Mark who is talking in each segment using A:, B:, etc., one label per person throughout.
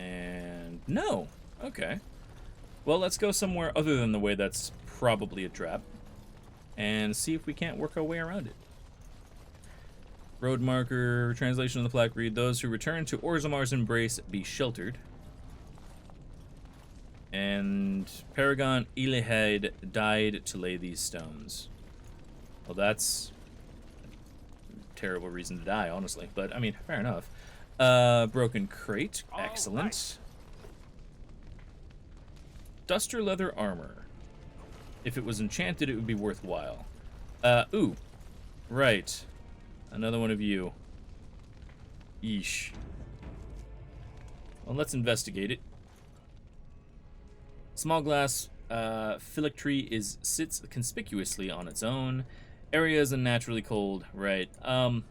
A: And no. Okay. Well, let's go somewhere other than the way that's probably a trap and see if we can't work our way around it. Road marker, translation of the plaque read, those who return to Orzamar's embrace be sheltered. And Paragon Ilehad died to lay these stones. Well, that's a terrible reason to die, honestly. But, I mean, fair enough. Broken crate. Excellent. Right. Duster leather armor. If it was enchanted, it would be worthwhile. Ooh. Right. Another one of you. Yeesh. Well, let's investigate it. Small glass phylactery sits conspicuously on its own. Area is unnaturally cold. Right. I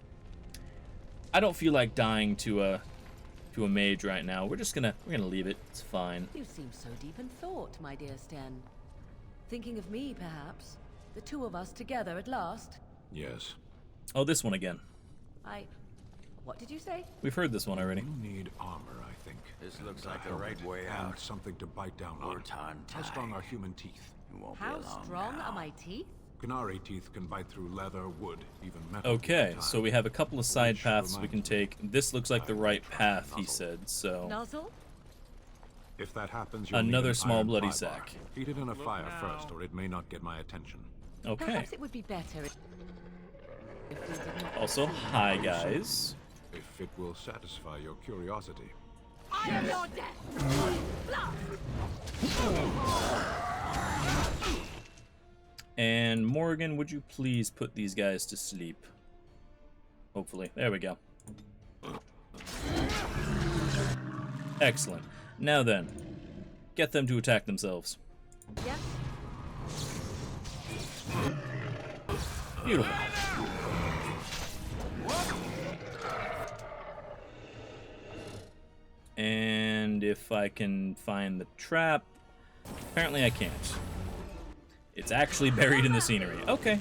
A: don't feel like dying to a mage right now. We're gonna leave it. It's fine.
B: You seem so deep in thought, my dear Sten. Thinking of me, perhaps? The two of us together at last?
C: Yes.
A: Oh, this one again.
B: What did you say?
A: We've heard this one already.
C: You need armor, I think.
D: This looks like the right way out.
C: And something to bite down
D: More
C: on.
D: time.
C: How strong are human teeth?
D: You won't
B: How
D: be alone
B: strong
D: now.
B: are my teeth?
C: Ghanari teeth can bite through leather, wood, even metal.
A: Okay, so we have a couple of side paths we can take. This looks like the right path, he said, so...
B: Nozzle?
C: If that happens, you'll
A: Another
C: need an
A: small
C: iron
A: bloody
C: pry
A: sack.
C: bar. Heat it in a fire first, or it may not get my attention.
A: Okay.
B: Perhaps it would be better if we didn't.
A: Also, hi, guys.
C: If it will satisfy your curiosity.
B: I am your death!
A: And Morgan, would you please put these guys to sleep? Hopefully. There we go. Excellent. Now then, get them to attack themselves.
B: Yes?
A: Beautiful. And if I can find the trap, apparently I can't. It's actually buried in the scenery. Okay.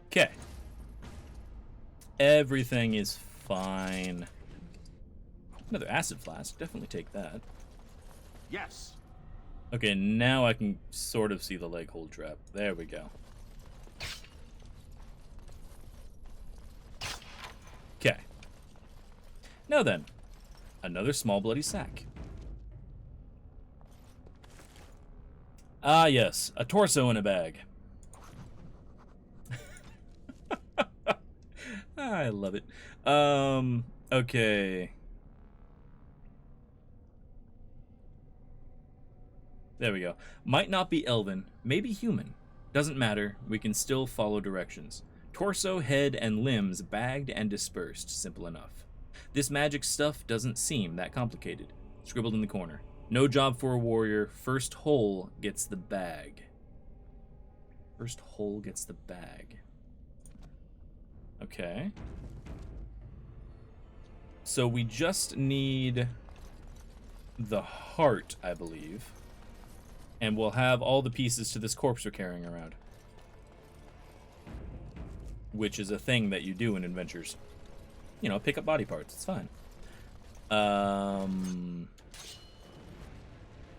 A: Okay. Everything is fine. Another acid flask. Definitely take that.
D: Yes.
A: Okay, now I can sort of see the leg hold trap. There we go. Okay. Now then, another small bloody sack. Ah, yes, a torso in a bag. I love it. Okay. There we go. Might not be elven, maybe human. Doesn't matter, we can still follow directions. Torso, head, and limbs bagged and dispersed. Simple enough. This magic stuff doesn't seem that complicated. Scribbled in the corner. No job for a warrior. First hole gets the bag. First hole gets the bag. Okay. So we just need the heart, I believe. And we'll have all the pieces to this corpse we're carrying around. Which is a thing that you do in adventures. You know, pick up body parts. It's fine.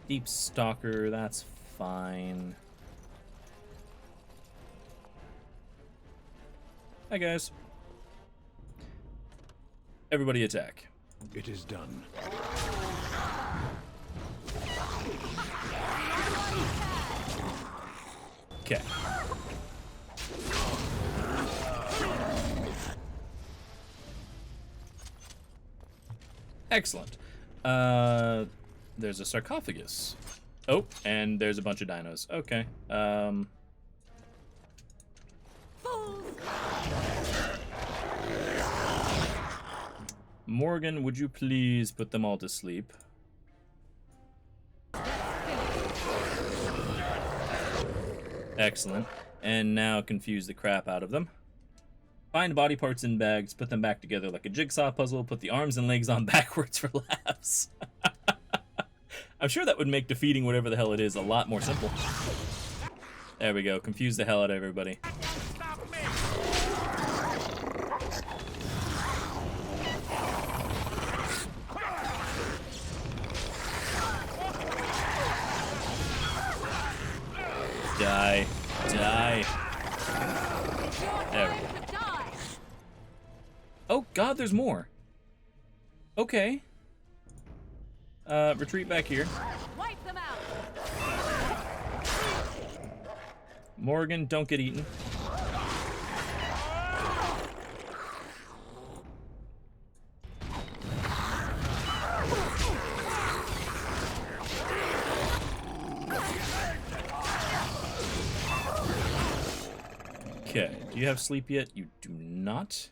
A: Deep Stalker, that's fine. Hi, guys. Everybody attack.
C: It is done.
A: Okay. Excellent. There's a sarcophagus. Oh, and there's a bunch of dinos. Okay. Morgan, would you please put them all to sleep? Excellent. And now confuse the crap out of them. Find body parts in bags, put them back together like a jigsaw puzzle, put the arms and legs on backwards for laughs. I'm sure that would make defeating whatever the hell it is a lot more simple. There we go. Confuse the hell out of everybody. Die. Die. There we go. Oh, God, there's more. Okay. Retreat back here.
B: Wipe them out.
A: Morgan, don't get eaten. Okay, do you have sleep yet? You do not.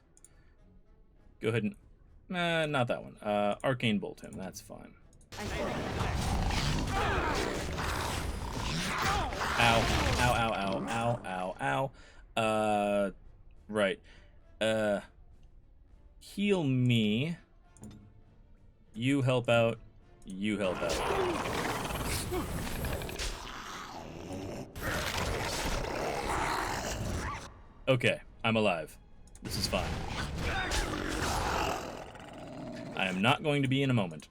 A: Go ahead and... not that one. Arcane Bolt him, that's fine. Ow. Ow, ow, ow, ow, ow, ow. Right. Heal me. You help out. You help out. Okay, I'm alive. This is fine. I am not going to be in a moment.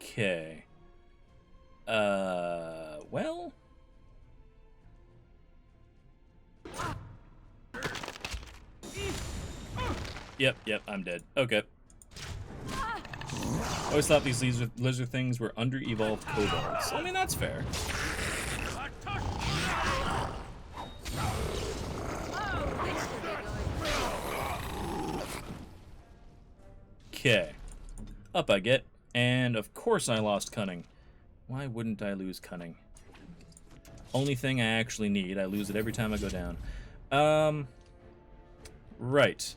A: Okay. Well. Yep, I'm dead. Okay. I always thought these lizard things were under-evolved kobolds. I mean, that's fair. Okay. Up I get. And of course I lost cunning. Why wouldn't I lose cunning? Only thing I actually need. I lose it every time I go down. Right.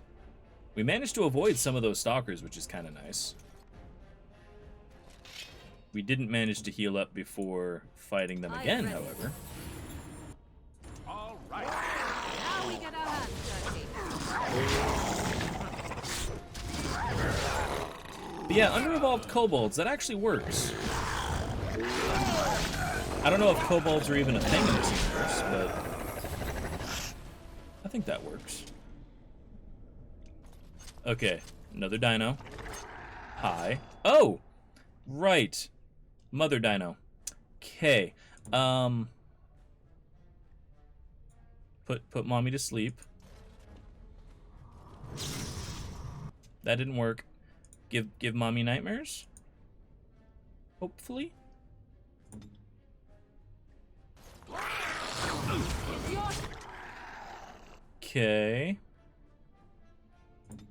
A: We managed to avoid some of those stalkers, which is kind of nice. We didn't manage to heal up before fighting them again, however.
D: All right.
B: Now we get our hands dirty.
A: But yeah, under-evolved kobolds, that actually works. I don't know if kobolds are even a thing in this universe, but I think that works. Okay, another dino. Hi. Oh! Right. Mother dino. Okay. Put mommy to sleep. That didn't work. Give mommy nightmares? Hopefully. Okay.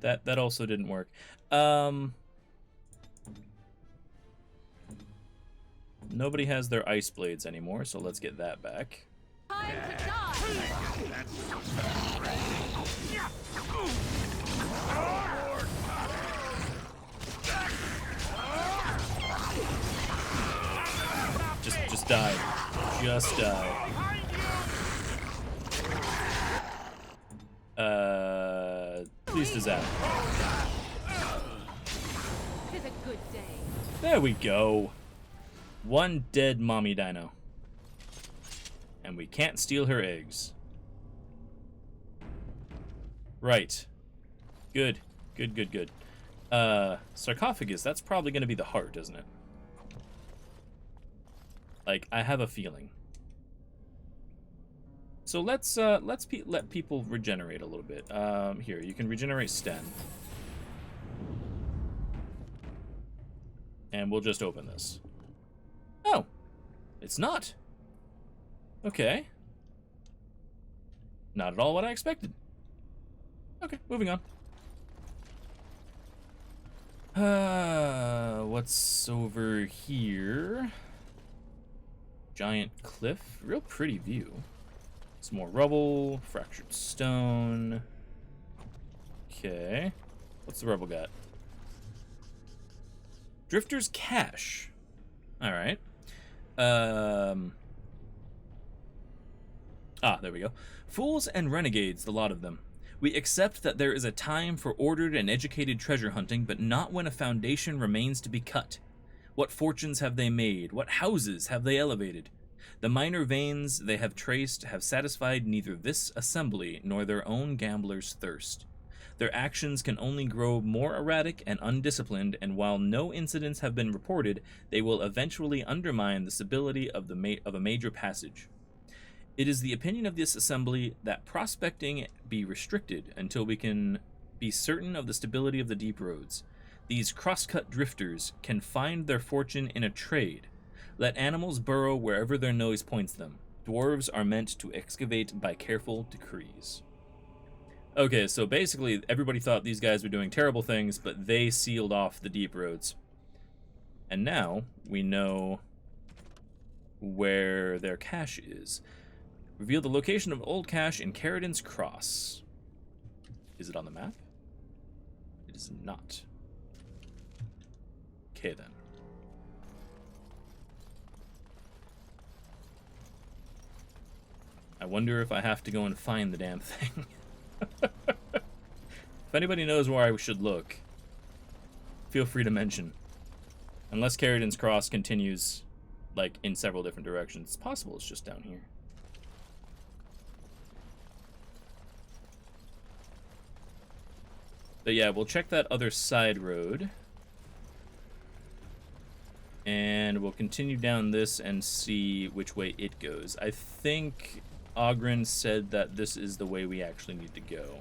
A: That also didn't work. Nobody has their ice blades anymore, so let's get that back.
B: Time to die.
A: Just die. Just die. Please dissolve.
B: Tis a good day.
A: There we go. One dead mommy dino. And we can't steal her eggs. Right. Good. Good. Sarcophagus, that's probably going to be the heart, isn't it? Like, I have a feeling. So let's let people regenerate a little bit. Here, you can regenerate Sten. And we'll just open this. Oh, it's not. Okay. Not at all what I expected. Okay, moving on. What's over here? Giant cliff. Real pretty view. Some more rubble. Fractured stone. Okay. What's the rubble got? Drifter's cache. Alright. Ah, there we go. Fools and renegades, the lot of them. We accept that there is a time for ordered and educated treasure hunting, but not when a foundation remains to be cut. What fortunes have they made? What houses have they elevated? The minor veins they have traced have satisfied neither this assembly nor their own gambler's thirst. Their actions can only grow more erratic and undisciplined, and while no incidents have been reported, they will eventually undermine the stability of a major passage. It is the opinion of this assembly that prospecting be restricted until we can be certain of the stability of the deep roads. These cross-cut drifters can find their fortune in a trade. Let animals burrow wherever their nose points them. Dwarves are meant to excavate by careful decrees. Okay, so basically everybody thought these guys were doing terrible things, but they sealed off the deep roads. And now we know where their cache is. Reveal the location of old cache in Caridin's Cross. Is it on the map? It is not. Okay, then. I wonder if I have to go and find the damn thing. If anybody knows where I should look, feel free to mention. Unless Caridin's Cross continues, like, in several different directions. It's possible it's just down here. But yeah, we'll check that other side road. And we'll continue down this and see which way it goes. I think Ogren said that this is the way we actually need to go.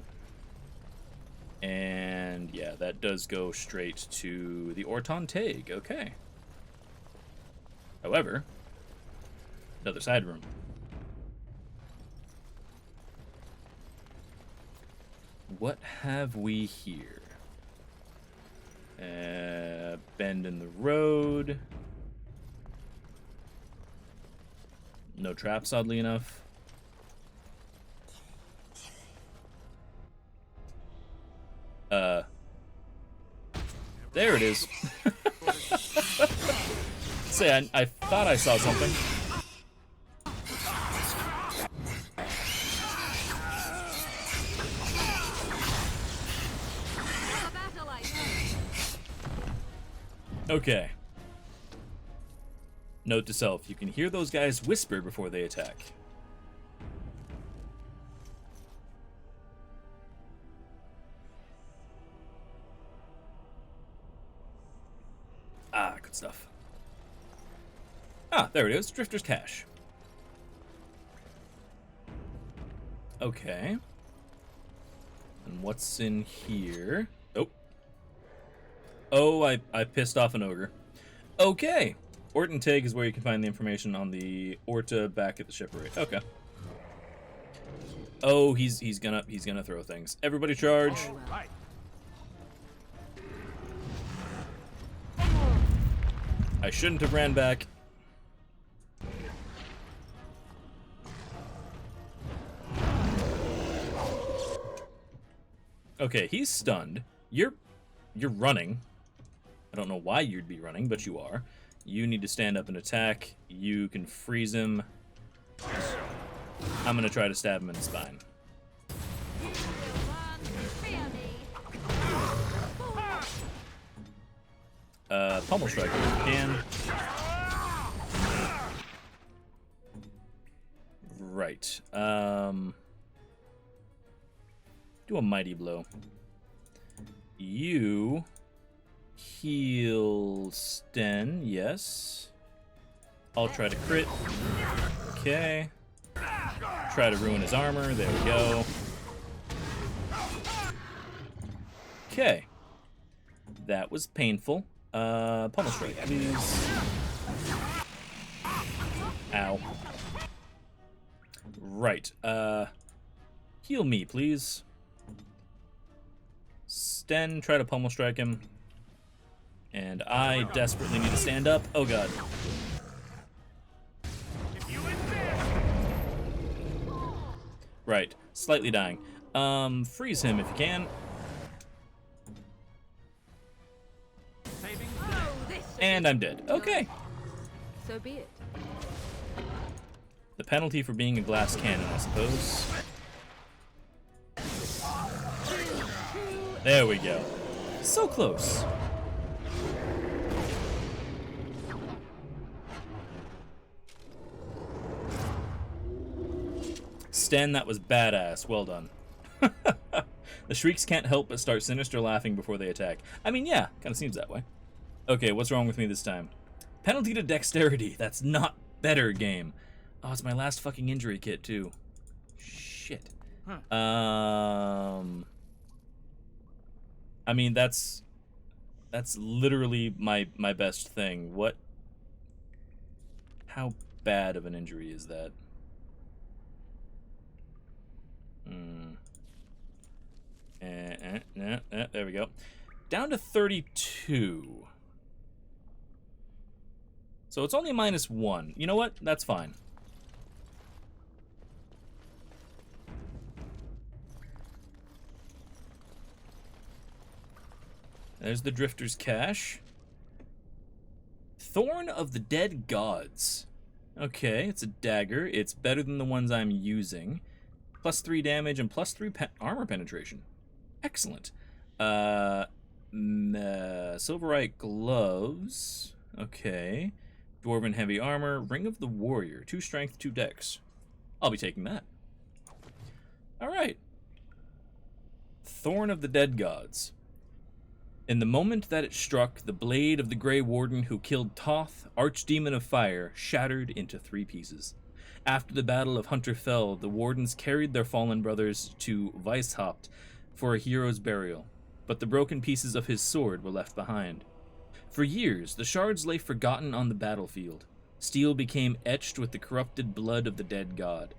A: And yeah, that does go straight to the Orton Tag. Okay. However, another side room. What have we here? Bend in the road. No traps, oddly enough. There it is. Say, I thought I saw something. Okay. Note to self, you can hear those guys whisper before they attack. Ah, good stuff. Ah, there it is. Drifter's Cache. Okay. And what's in here? Oh. Oh, I pissed off an ogre. Okay. Orton Tag is where you can find the information on the Orta back at the shipwright. Okay. Oh, he's gonna throw things. Everybody charge.
D: Right.
A: I shouldn't have ran back. Okay, he's stunned. You're running. I don't know why you'd be running, but you are. You need to stand up and attack. You can freeze him. I'm gonna try to stab him in the spine. Pummel strike if you can. Right. Do a mighty blow. You heal Sten, yes. I'll try to crit. Okay. Try to ruin his armor. There we go. Okay. That was painful. Pummel strike, please. Ow. Right. Heal me, please. Sten, try to pummel strike him. And I desperately need to stand up. Oh god. Right. Slightly dying. Freeze him if you can. And I'm dead. Okay.
B: So be it.
A: The penalty for being a glass cannon, I suppose. There we go. So close. Sten, that was badass. Well done. The shrieks can't help but start sinister laughing before they attack. I mean, yeah, kind of seems that way. Okay, what's wrong with me this time? Penalty to dexterity. That's not better, game. Oh, it's my last fucking injury kit, too. Shit. I mean, that's literally my best thing. What? How bad of an injury is that? There we go. Down to 32. So it's only -1. You know what? That's fine. There's the Drifter's Cache. Thorn of the Dead Gods. Okay, it's a dagger. It's better than the ones I'm using. +3 damage and +3 armor penetration. Excellent. Silverite gloves. Okay. Dwarven heavy armor. Ring of the Warrior. 2 strength, 2 dex. I'll be taking that. Alright. Thorn of the Dead Gods. In the moment that it struck, the blade of the Grey Warden who killed Toth, Archdemon of Fire, shattered into 3 pieces. After the Battle of Hunterfell, the Wardens carried their fallen brothers to Weishaupt for a hero's burial, but the broken pieces of his sword were left behind. For years, the shards lay forgotten on the battlefield. Steel became etched with the corrupted blood of the dead god.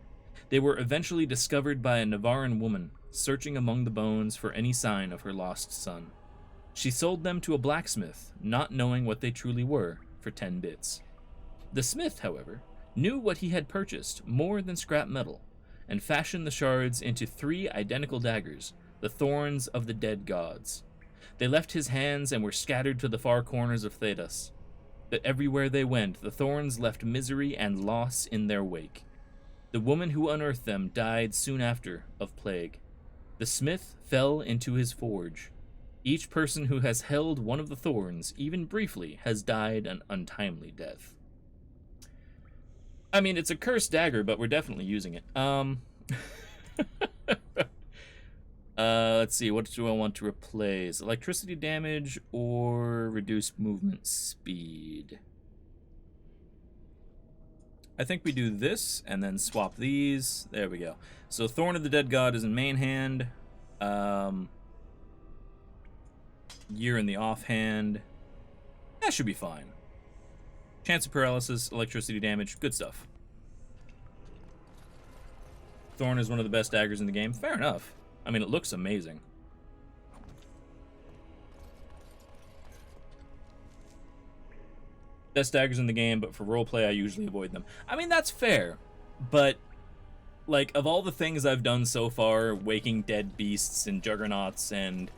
A: They were eventually discovered by a Navaran woman, searching among the bones for any sign of her lost son. She sold them to a blacksmith, not knowing what they truly were, for 10 bits. The smith, however, knew what he had purchased more than scrap metal, and fashioned the shards into 3 identical daggers, the thorns of the dead gods. They left his hands and were scattered to the far corners of Thedas. But everywhere they went, the thorns left misery and loss in their wake. The woman who unearthed them died soon after of plague. The smith fell into his forge. Each person who has held one of the thorns, even briefly, has died an untimely death. I mean, it's a cursed dagger, but we're definitely using it. Let's see, what do I want to replace? Electricity damage or reduced movement speed? I think we do this and then swap these. There we go. So Thorn of the Dead God is in main hand. Year in the offhand. That should be fine. Chance of paralysis, electricity damage, good stuff. Thorn is one of the best daggers in the game. Fair enough. I mean, it looks amazing. Best daggers in the game, but for roleplay, I usually avoid them. I mean, that's fair. But, like, of all the things I've done so far, waking dead beasts and juggernauts and,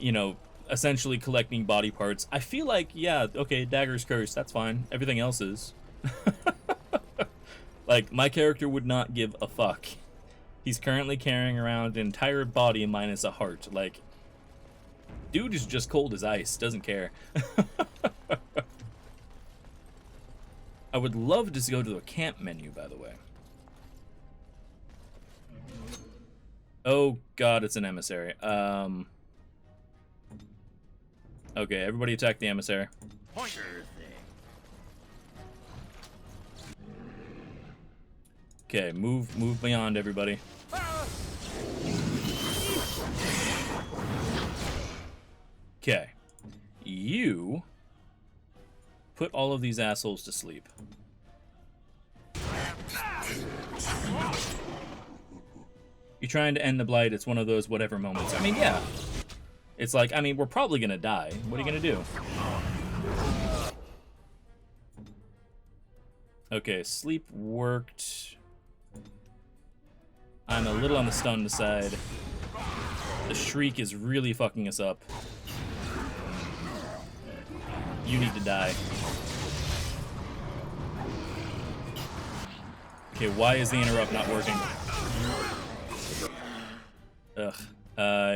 A: you know, essentially collecting body parts, I feel like, yeah, okay, dagger's cursed, that's fine. Everything else is. Like, my character would not give a fuck. He's currently carrying around an entire body minus a heart. Like, dude is just cold as ice, doesn't care. I would love to go to the camp menu, by the way. Oh god, it's an emissary. Okay, everybody attack the emissary.
D: Pointer
A: Okay, move beyond everybody. Okay. You put all of these assholes to sleep. You're trying to end the blight, it's one of those whatever moments. I mean, yeah. It's like, I mean, we're probably gonna die. What are you gonna do? Okay, sleep worked. I'm a little on the stunned side. The shriek is really fucking us up. You need to die. Okay, why is the interrupt not working? Ugh.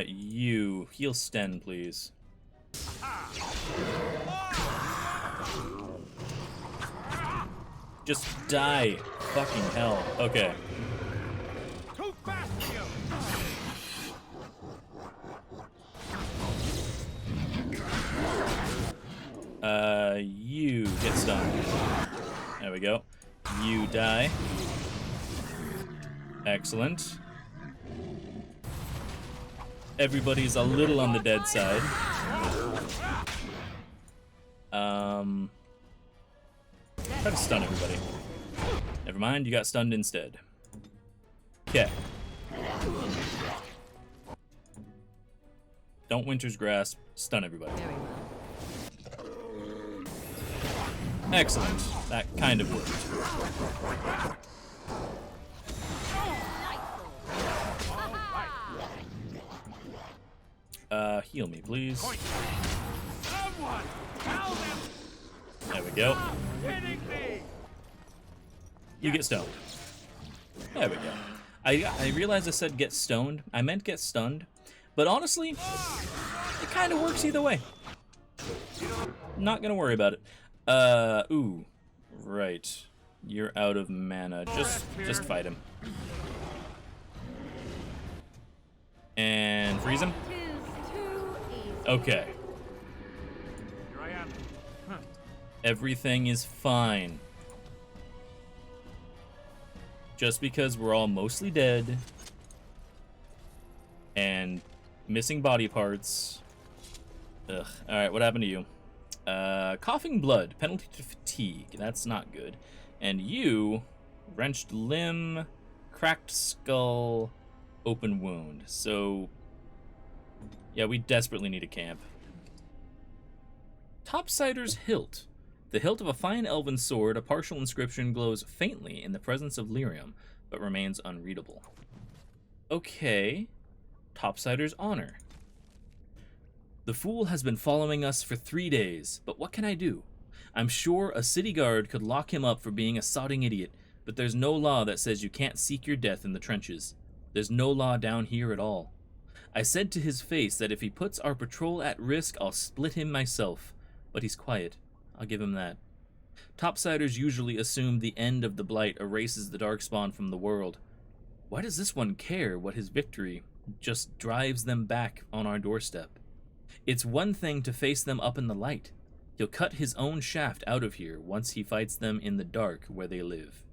A: You heal Sten, please. Just die. Fucking hell. Okay.
D: Too fast for you.
A: You get stunned. There we go. You die. Excellent. Everybody's a little on the dead side. Try to stun everybody. Never mind, you got stunned instead. Okay. Don't Winter's Grasp. Stun everybody.
B: Very well.
A: Excellent. That kind of worked. Heal me, please.
D: Someone, tell them.
A: There we go.
D: Hitting me.
A: You get stoned. There we go. I realized I said get stoned. I meant get stunned. But honestly, it kind of works either way. Not gonna worry about it. Ooh. Right. You're out of mana. Just fight him. And freeze him.
B: Tis too easy.
A: Okay.
D: Here I am.
A: Everything is fine. Just because we're all mostly dead and missing body parts. Ugh. Alright, what happened to you? Coughing blood, penalty to fatigue. That's not good. And you, wrenched limb, cracked skull, open wound. So, yeah, we desperately need a camp. Topsider's hilt. The hilt of a fine elven sword, a partial inscription glows faintly in the presence of lyrium, but remains unreadable. Okay. Topsider's honor. The fool has been following us for 3 days, but what can I do? I'm sure a city guard could lock him up for being a sodding idiot, but there's no law that says you can't seek your death in the trenches. There's no law down here at all. I said to his face that if he puts our patrol at risk, I'll split him myself, but he's quiet. I'll give him that. Topsiders usually assume the end of the Blight erases the Darkspawn from the world. Why does this one care what his victory just drives them back on our doorstep? It's one thing to face them up in the light. He'll cut his own shaft out of here once he fights them in the dark where they live.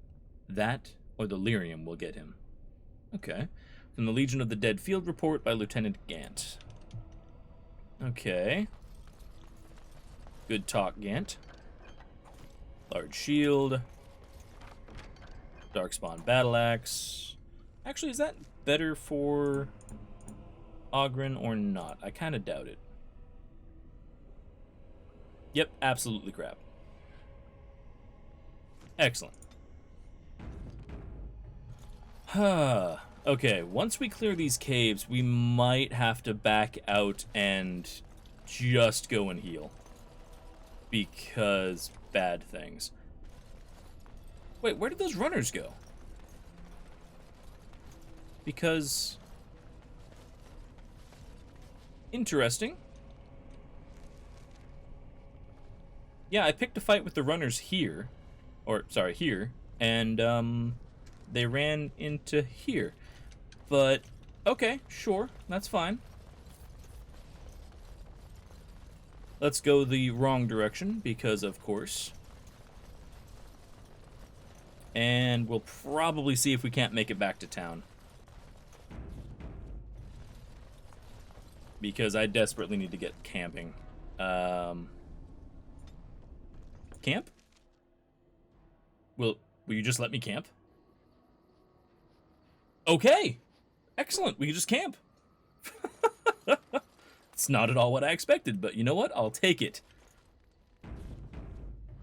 A: That, or the lyrium will get him. Okay. From the Legion of the Dead Field Report by Lieutenant Gant. Okay. Good talk, Gant. Large shield. Darkspawn battle axe. Actually, is that better for Oghren or not? I kind of doubt it. Yep, absolutely crap. Excellent. Okay, once we clear these caves, we might have to back out and just go and heal. Because bad things. Wait, where did those runners go? Because... interesting. Yeah, I picked a fight with the runners here. Or, sorry, here. And, they ran into here. But, okay, sure, that's fine. Let's go the wrong direction, because of course. And we'll probably see if we can't make it back to town. Because I desperately need to get camping. Camp? Will you just let me camp? Okay! Excellent, we can just camp. It's not at all what I expected, but you know what? I'll take it.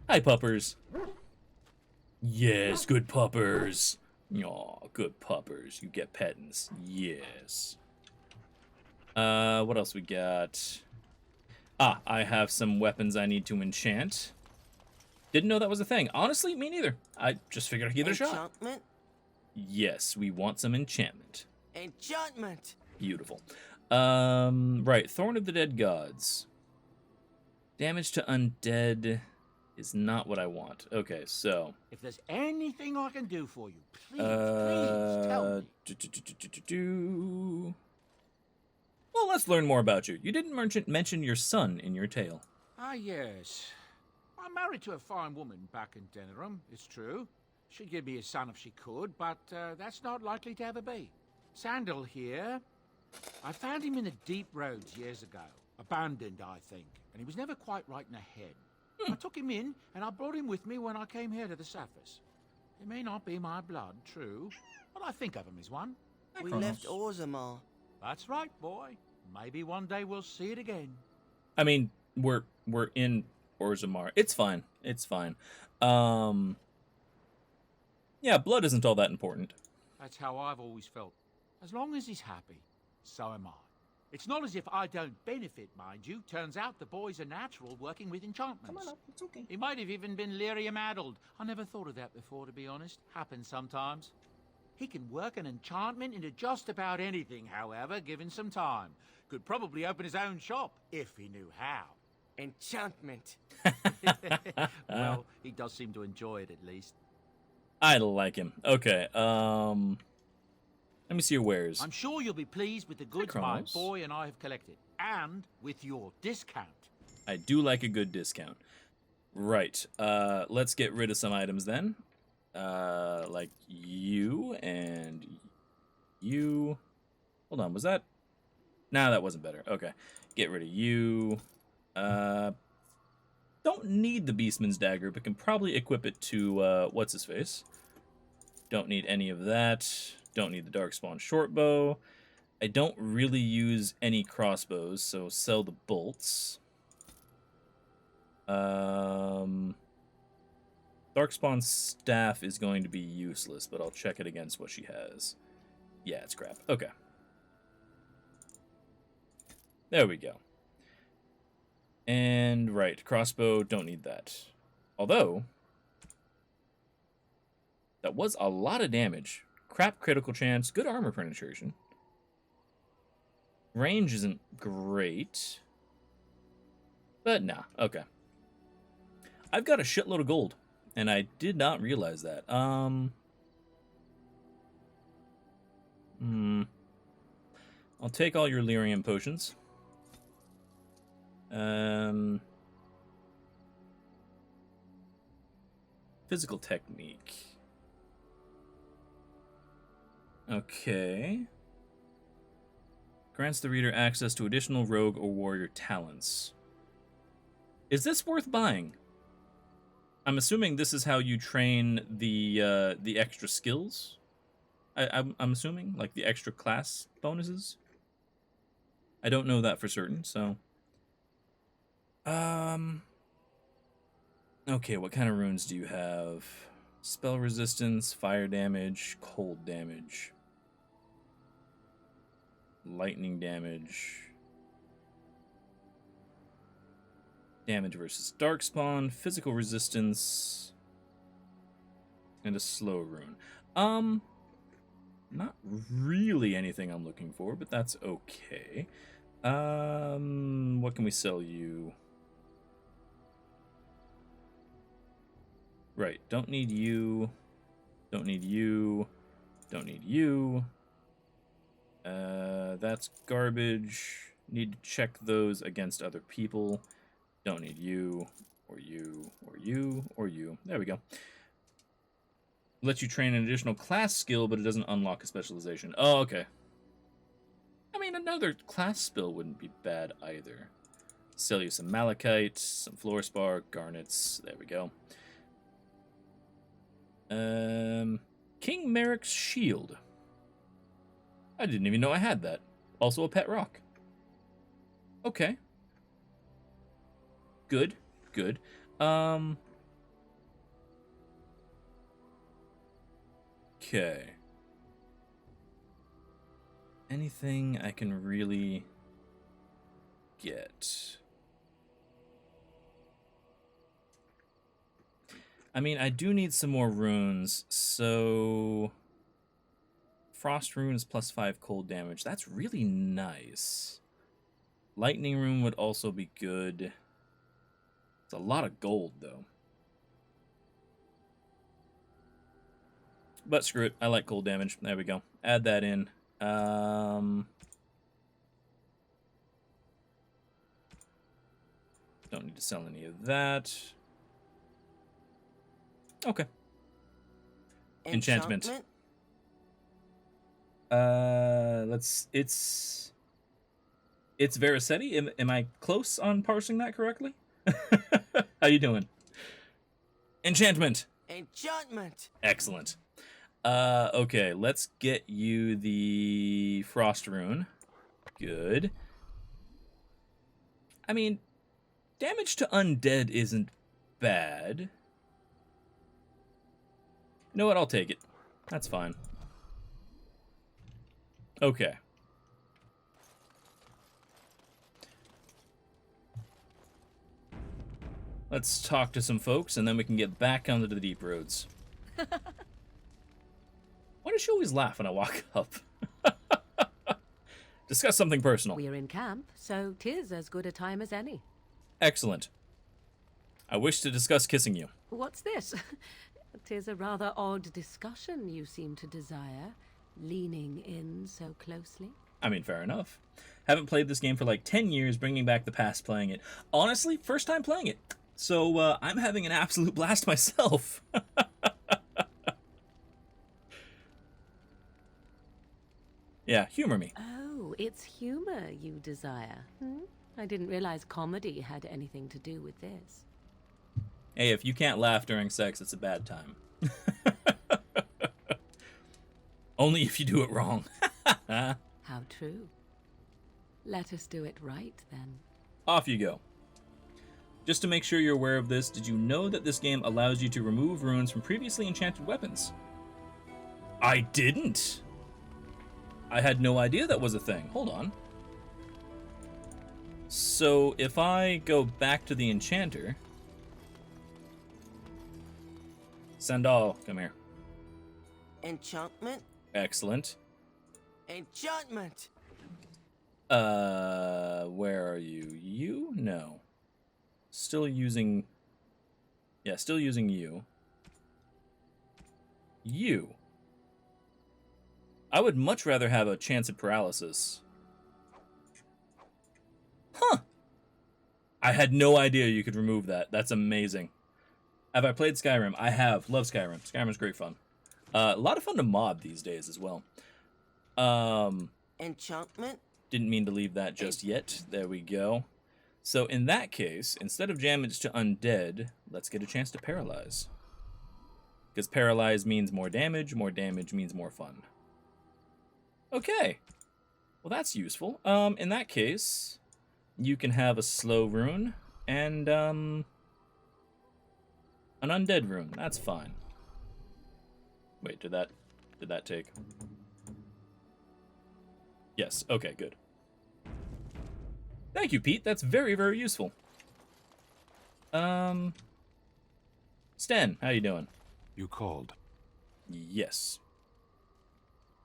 A: Hi, puppers. Yes, good puppers. Aw, good puppers. You get pettins. Yes. What else we got? Ah, I have some weapons I need to enchant. Didn't know that was a thing. Honestly, me neither. I just figured I'd give it a shot.
E: Enchantment?
A: Yes, we want some enchantment.
E: Enchantment!
A: Beautiful. Right, Thorn of the Dead Gods. Damage to undead is not what I want. Okay, so...
F: If there's anything I can do for you, please tell me.
A: Well, let's learn more about you. You didn't mention your son in your tale.
F: Ah, yes. I'm married to a fine woman back in Denerim, it's true. She'd give me a son if she could, but that's not likely to ever be. Sandal here. I found him in the deep roads years ago. Abandoned, I think, and he was never quite right in the head. I took him in, and I brought him with me when I came here to the surface. He may not be my blood, true, but I think of him as one.
E: We left Orzammar.
F: That's right, boy. Maybe one day we'll see it again.
A: I mean, we're in Orzammar. It's fine. It's fine. Yeah, blood isn't all that important.
F: That's how I've always felt. As long as he's happy, so am I. It's not as if I don't benefit, mind you. Turns out the boy's a natural working with enchantments.
E: Come on up, it's okay.
F: He might have even been lyrium-addled. I never thought of that before, to be honest. Happens sometimes. He can work an enchantment into just about anything, however, given some time. Could probably open his own shop, if he knew how.
E: Enchantment.
F: Well, he does seem to enjoy it, at least.
A: I like him. Okay, let me see your wares.
F: I'm sure you'll be pleased with the goods my
A: Kronos.
F: boy and I have collected. And with your discount.
A: I do like a good discount. Right, let's get rid of some items then. Like you and you. Hold on, was that? Nah, that wasn't better. Okay, get rid of you. Don't need the Beastman's Dagger, but can probably equip it to, what's-his-face. Don't need any of that. Don't need the Darkspawn Shortbow. I don't really use any crossbows, so sell the bolts. Darkspawn Staff is going to be useless, but I'll check it against what she has. Yeah, it's crap. Okay. There we go. And, right, crossbow, don't need that. Although, that was a lot of damage. Crap critical chance, good armor penetration. Range isn't great. But nah, okay. I've got a shitload of gold, and I did not realize that. I'll take all your lyrium potions. Physical technique. Okay. Grants the reader access to additional rogue or warrior talents. Is this worth buying? I'm assuming this is how you train the extra skills. I'm assuming, like the extra class bonuses. I don't know that for certain, so. Okay, what kind of runes do you have? Spell resistance, fire damage, cold damage, lightning damage, damage versus darkspawn, physical resistance, and a slow rune. Not really anything I'm looking for, but that's okay. What can we sell you? Right, don't need you. Don't need you. Don't need you. That's garbage. Need to check those against other people. Don't need you, or you, or you, or you. There we go. Lets you train an additional class skill, but it doesn't unlock a specialization. Oh, okay. I mean, another class spell wouldn't be bad either. Sell you some malachite, some fluorspar, garnets. There we go. King Merrick's Shield. I didn't even know I had that. Also a pet rock. Okay. Good. Good. Okay. Anything I can really get? I mean, I do need some more runes, so Frost rune is +5 cold damage. That's really nice. Lightning rune would also be good. It's a lot of gold, though. But screw it. I like cold damage. There we go. Add that in. Don't need to sell any of that. Okay. Enchantment. It's Verisetti. Am I close on parsing that correctly? How you doing? Enchantment.
E: Enchantment.
A: Excellent. Okay, let's get you the Frost rune. Good. I mean, damage to undead isn't bad. You know what? I'll take it. That's fine. Okay. Let's talk to some folks, and then we can get back onto the deep roads. Why does she always laugh when I walk up? Discuss something personal.
B: We're in camp, so 'tis as good a time as any.
A: Excellent. I wish to discuss kissing you.
B: What's this? 'Tis a rather odd discussion you seem to desire, leaning in so closely.
A: I mean, fair enough. Haven't played this game for like 10 years, bringing back the past playing it. Honestly, first time playing it. So, I'm having an absolute blast myself. Yeah, humor me.
B: Oh, it's humor you desire. I didn't realize comedy had anything to do with this.
A: Hey, if you can't laugh during sex, it's a bad time. Only if you do it wrong.
B: How true. Let us do it right, then.
A: Off you go. Just to make sure you're aware of this, did you know that this game allows you to remove runes from previously enchanted weapons? I didn't! I had no idea that was a thing. Hold on. So, if I go back to the enchanter... Sandal, come here.
E: Enchantment.
A: Excellent.
E: Enchantment.
A: Where are you? You? No. Still using... Yeah, still using you. You. I would much rather have a chance at paralysis. Huh. I had no idea you could remove that. That's amazing. Have I played Skyrim? I have. Love Skyrim. Skyrim's great fun. A lot of fun to mod these days as well.
E: Enchantment.
A: Didn't mean to leave that just yet. There we go. So in that case, instead of damage to undead, let's get a chance to paralyze. Because paralyze means more damage means more fun. Okay. Well, that's useful. In that case, you can have a slow rune and, an undead rune. That's fine. Wait, did that take? Yes, okay, good. Thank you, Pete. That's very, very useful. Sten, how you doing?
C: You called.
A: Yes.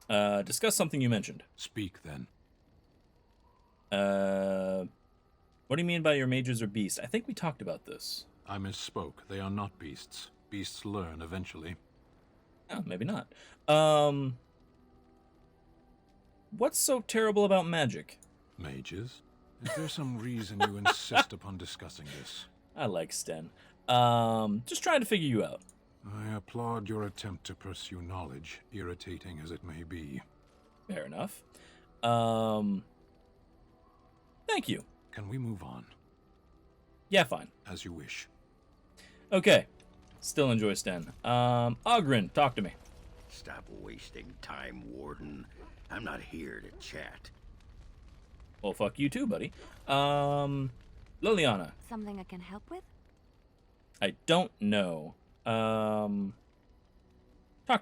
A: Discuss something you mentioned.
C: Speak then.
A: What do you mean by your mages are beasts? I think we talked about this.
C: I misspoke. They are not beasts. Beasts learn eventually.
A: Oh, maybe not. What's so terrible about magic?
C: Mages? Is there some reason you insist upon discussing this?
A: I like Sten. Just trying to figure you out.
C: I applaud your attempt to pursue knowledge, irritating as it may be.
A: Fair enough. Thank you.
C: Can we move on?
A: Yeah, fine.
C: As you wish.
A: Okay. Still enjoy Sten. Ogren, talk to me.
G: Stop wasting time, Warden. I'm not here to chat.
A: Well, fuck you too, buddy. Liliana.
H: Something I can help with?
A: I don't know. Talk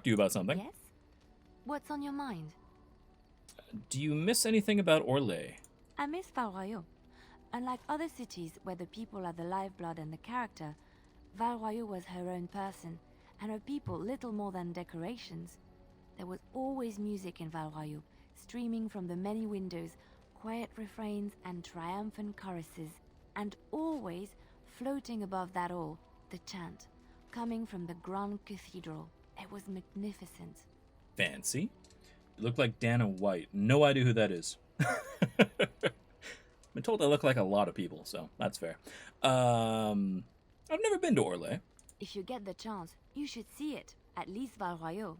A: to you about something.
H: Yes? What's on your mind?
A: Do you miss anything about Orlais?
H: I miss Valroyaux. Unlike other cities where the people are the lifeblood and the character, Valroyaux was her own person, and her people little more than decorations. There was always music in Val Royeaux, streaming from the many windows, quiet refrains and triumphant choruses, and always, floating above that all, the chant, coming from the Grand Cathedral. It was magnificent.
A: Fancy. You look like Dana White. No idea who that is. Been told I look like a lot of people, so that's fair. I've never been to Orlais.
H: If you get the chance, you should see it, at least Val Royeaux.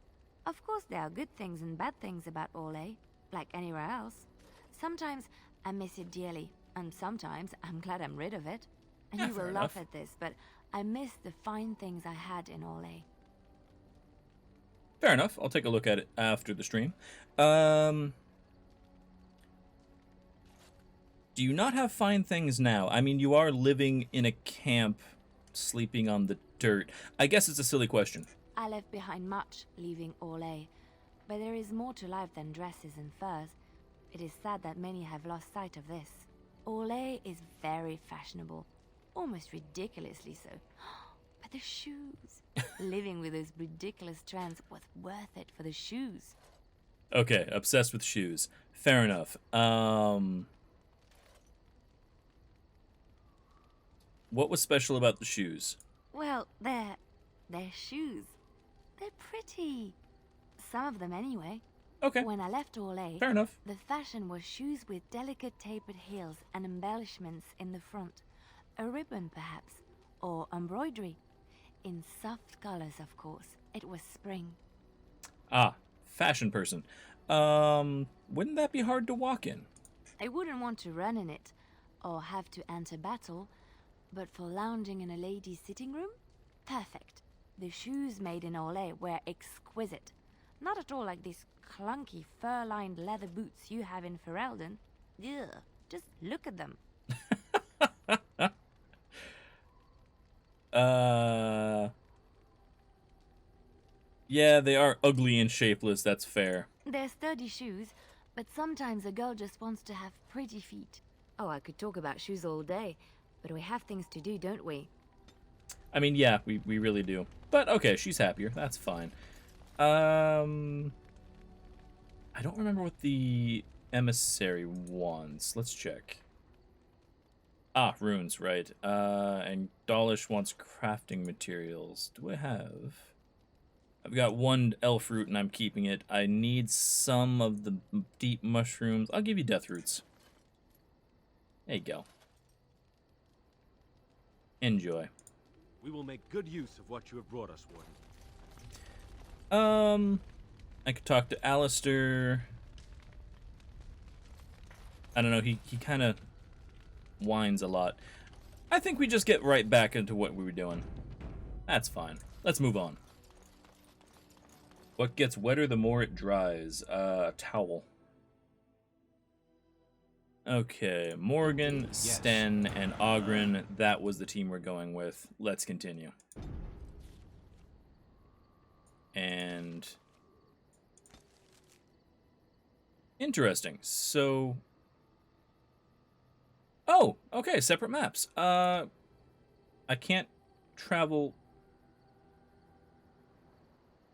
H: Of course, there are good things and bad things about Orlais, like anywhere else. Sometimes I miss it dearly, and sometimes I'm glad I'm rid of it. And
A: Yeah,
H: you will
A: fair
H: laugh
A: enough.
H: at this, but I miss the fine things I had in Orlais.
A: Fair enough. I'll take a look at it after the stream. Do you not have fine things now? I mean, you are living in a camp, sleeping on the dirt. I guess it's a silly question.
H: I left behind much, leaving Orlais. But there is more to life than dresses and furs. It is sad that many have lost sight of this. Orlais is very fashionable, almost ridiculously so. But the shoes. Living with those ridiculous trends was worth it for the shoes.
A: Okay, obsessed with shoes. Fair enough. What was special about the shoes?
H: Well, they're shoes. They're pretty. Some of them anyway.
A: Okay,
H: When I left Orlais,
A: fair enough.
H: the fashion was shoes with delicate tapered heels and embellishments in the front. A ribbon, perhaps, or embroidery. In soft colors, of course. It was spring.
A: Ah, fashion person. Wouldn't that be hard to walk in?
H: I wouldn't want to run in it, or have to enter battle, but for lounging in a lady's sitting room, perfect. The shoes made in Orlais were exquisite. Not at all like these clunky fur-lined leather boots you have in Ferelden. Ugh, just look at them.
A: Yeah, they are ugly and shapeless, that's fair.
H: They're sturdy shoes, but sometimes a girl just wants to have pretty feet. Oh, I could talk about shoes all day, but we have things to do, don't we?
A: I mean, yeah, we really do. But okay, she's happier, that's fine. I don't remember what the emissary wants. Let's check. Ah, runes, right. And Dawlish wants crafting materials. Do I have? I've got one elf root and I'm keeping it. I need some of the deep mushrooms. I'll give you death roots. There you go. Enjoy.
I: We will make good use of what you have brought us, Warden.
A: I could talk to Alistair. I don't know, he kind of whines a lot. I think we just get right back into what we were doing. That's fine. Let's move on. What gets wetter the more it dries? A towel. Okay, Morgan, Sten, and Ogren. That was the team we're going with. Let's continue. And... interesting. So... oh, okay, separate maps. I can't travel...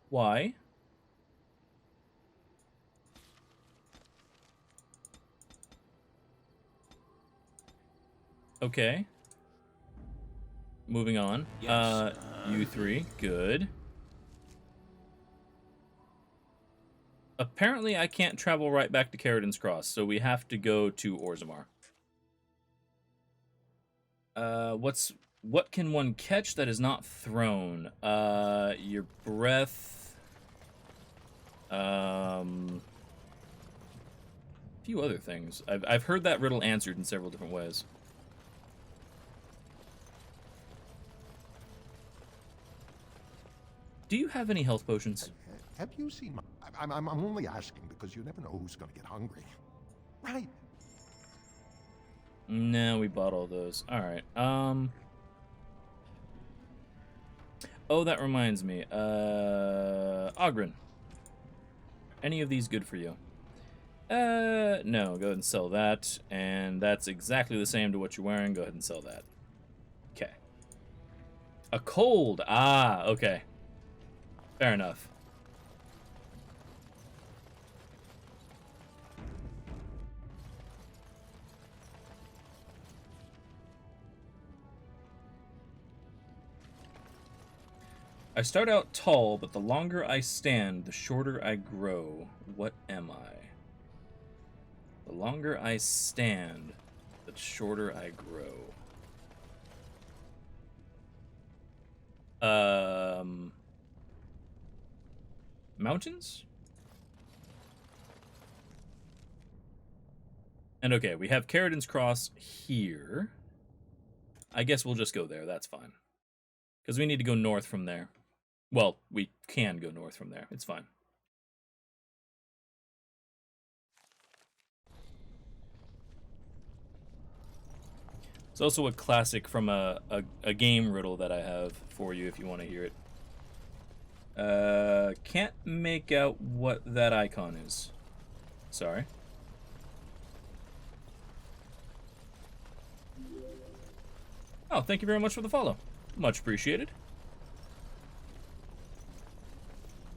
A: why? Okay. Moving on.
G: Yes.
A: You three, good. Apparently I can't travel right back to Carradin's Cross, so we have to go to Orzammar. What can one catch that is not thrown? Your breath. A few other things. I've heard that riddle answered in several different ways. Do you have any health potions?
J: Have you seen my... I'm only asking because you never know who's going to get hungry. Right.
A: No, we bought all those. Alright, oh, that reminds me. Ogren. Any of these good for you? No, go ahead and sell that. And that's exactly the same to what you're wearing. Go ahead and sell that. Okay. A cold. Ah, okay. Fair enough. I start out tall, but the longer I stand, the shorter I grow. What am I? The longer I stand, the shorter I grow. Mountains? And okay, we have Carradin's Cross here. I guess we'll just go there, that's fine. Because we need to go north from there. Well, we can go north from there, it's fine. It's also a classic from a game riddle that I have for you if you want to hear it. Can't make out what that icon is. Sorry. Oh, thank you very much for the follow. Much appreciated.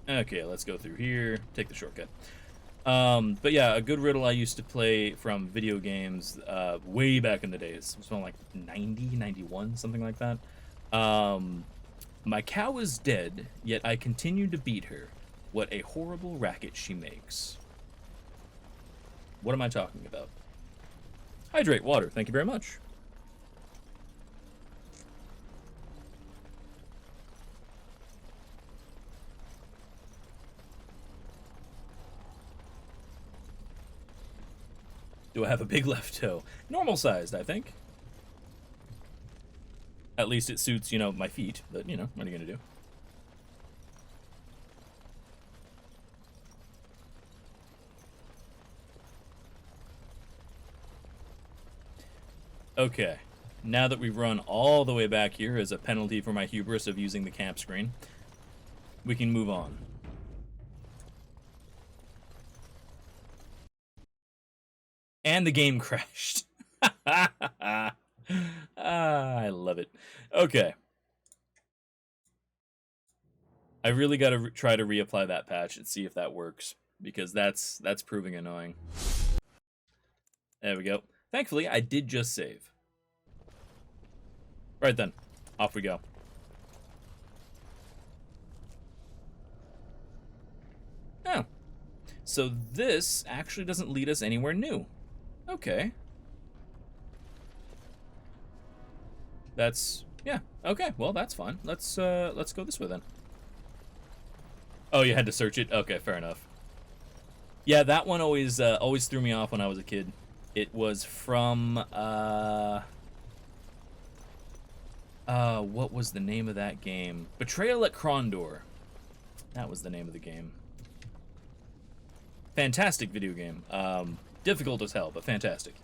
A: Okay, let's go through here. Take the shortcut. But yeah, a good riddle I used to play from video games way back in the days. It was from like 90, 91, something like that. My cow is dead, yet I continue to beat her. What a horrible racket she makes. What am I talking about? Hydrate water, thank you very much. Do I have a big left toe? Normal sized, I think. At least it suits, you know, my feet, but, you know, what are you gonna do? Okay, now that we've run all the way back here as a penalty for my hubris of using the camp screen, we can move on. And the game crashed. I love it. Okay. I really got to try to reapply that patch and see if that works, because that's proving annoying. There we go. Thankfully, I did just save. Right then, off we go. Oh. So this actually doesn't lead us anywhere new. Okay. That's, yeah, okay, well, that's fine. Let's go this way then. Oh, you had to search it? Okay, fair enough. Yeah, that one always threw me off when I was a kid. It was from, what was the name of that game? Betrayal at Krondor. That was the name of the game. Fantastic video game. Difficult as hell, but fantastic.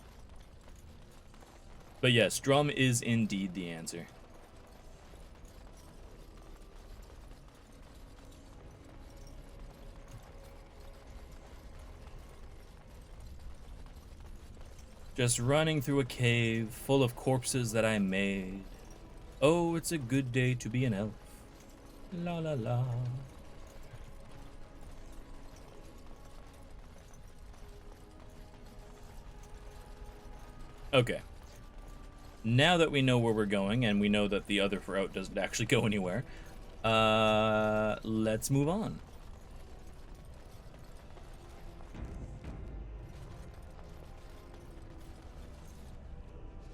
A: But yes, drum is indeed the answer. Just running through a cave full of corpses that I made. Oh, it's a good day to be an elf. La la la. Okay. Now that we know where we're going, and we know that the other route doesn't actually go anywhere, let's move on.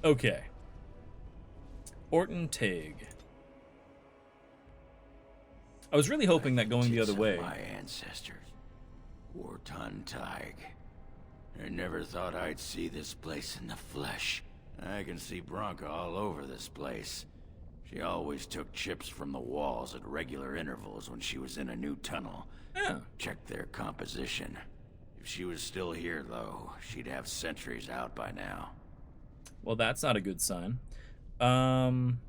A: Okay. Orton Taig. I was really hoping that going the other way.
G: My ancestors, Orton Taig. I never thought I'd see this place in the flesh. I can see Bronca all over this place. She always took chips from the walls at regular intervals when she was in a new tunnel.
A: Yeah.
G: Check their composition. If she was still here, though, she'd have sentries out by now.
A: Well, that's not a good sign. What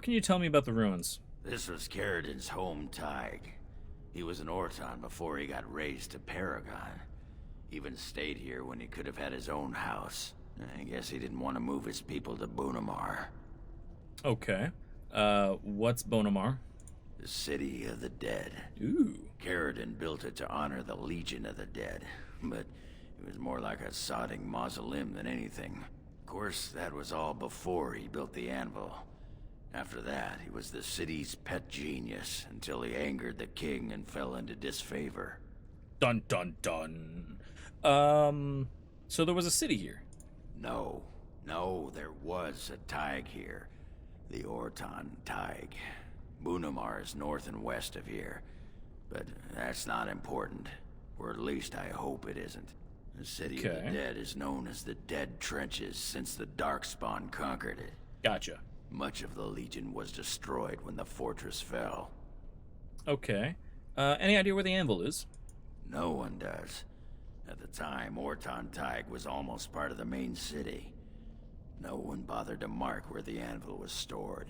A: can you tell me about the ruins?
G: This was Carradin's home, Taig. He was an Orton before he got raised to Paragon. Even stayed here when he could have had his own house. I guess he didn't want to move his people to Bunamar.
A: Okay. What's Bonamar?
G: The city of the dead.
A: Ooh.
G: Carradin built it to honor the Legion of the Dead, but it was more like a sodding mausoleum than anything. Of course, that was all before he built the anvil. After that, he was the city's pet genius until he angered the king and fell into disfavor.
A: Dun dun dun. So there was a city here.
G: No, there was a Taig here. The Orton Taig. Bunamar is north and west of here. But that's not important. Or at least I hope it isn't. The City of the Dead is known as the Dead Trenches since the Darkspawn conquered it.
A: Gotcha.
G: Much of the Legion was destroyed when the fortress fell.
A: Okay. Any idea where the anvil is?
G: No one does. At the time, Orton Taig was almost part of the main city. No one bothered to mark where the anvil was stored.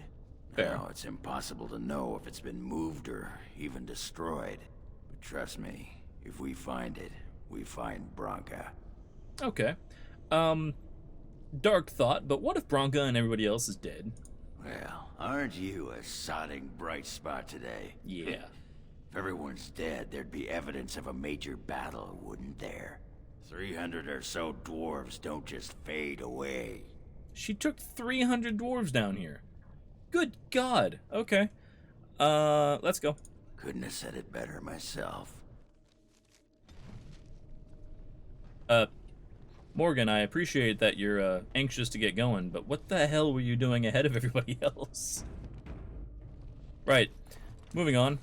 A: Fair.
G: Now it's impossible to know if it's been moved or even destroyed. But trust me, if we find it, we find Branka.
A: Okay. Dark thought, but what if Branka and everybody else is dead?
G: Well, aren't you a sodding bright spot today?
A: Yeah.
G: If everyone's dead, there'd be evidence of a major battle, wouldn't there? 300 or so dwarves don't just fade away.
A: She took 300 dwarves down here. Good God. Okay. Let's go.
G: Couldn't have said it better myself.
A: Morgan, I appreciate that you're anxious to get going, but what the hell were you doing ahead of everybody else? Right. Moving on.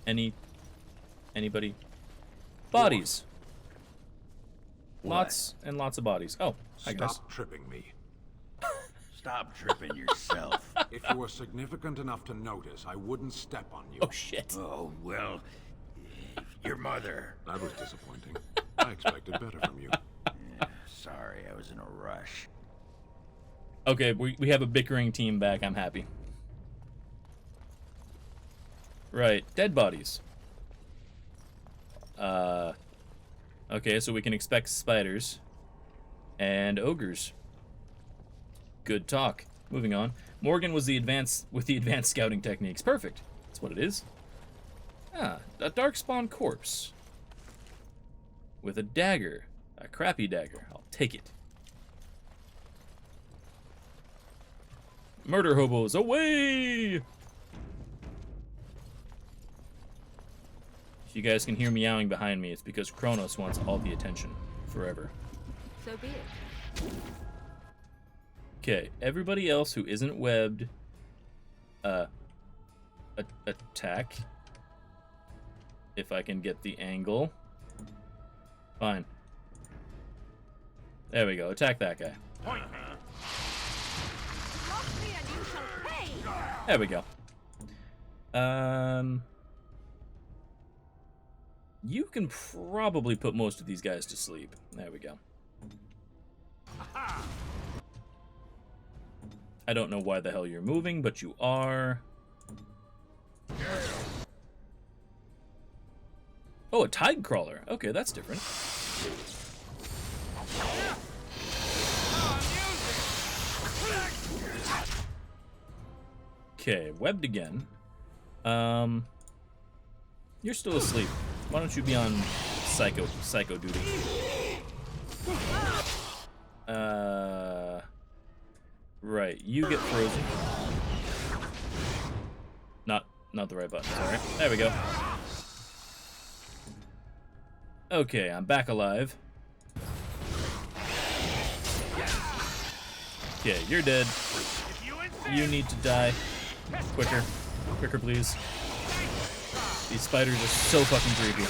A: Anybody? Bodies. Lots and lots of bodies. Oh, I guess.
C: Stop tripping me.
G: Stop tripping yourself.
C: If you were significant enough to notice, I wouldn't step on you.
A: Oh, shit.
G: Oh, well, your mother.
C: That was disappointing. I expected better from you.
G: Sorry, I was in a rush.
A: Okay, we have a bickering team back. I'm happy. Right, dead bodies. Okay, so we can expect spiders and ogres. Good talk. Moving on. Morgan was the advanced scouting techniques. Perfect. That's what it is. Ah, a darkspawn corpse with a dagger, a crappy dagger. I'll take it. Murder hobos away! If you guys can hear meowing behind me, it's because Kronos wants all the attention forever.
B: So be it.
A: Okay, everybody else who isn't webbed, attack. If I can get the angle. Fine. There we go, attack that guy.
D: Point me.
B: Lock me and you shall pay!
A: There we go. You can probably put most of these guys to sleep. There we go. I don't know why the hell you're moving, but you are. Oh, a tide crawler. Okay, that's different. Okay, webbed again. You're still asleep. Why don't you be on psycho duty? Right, you get frozen. Not the right button, sorry. There we go. Okay, I'm back alive. Okay, you're dead. You need to die. Quicker. Quicker, please. These spiders are so fucking creepy.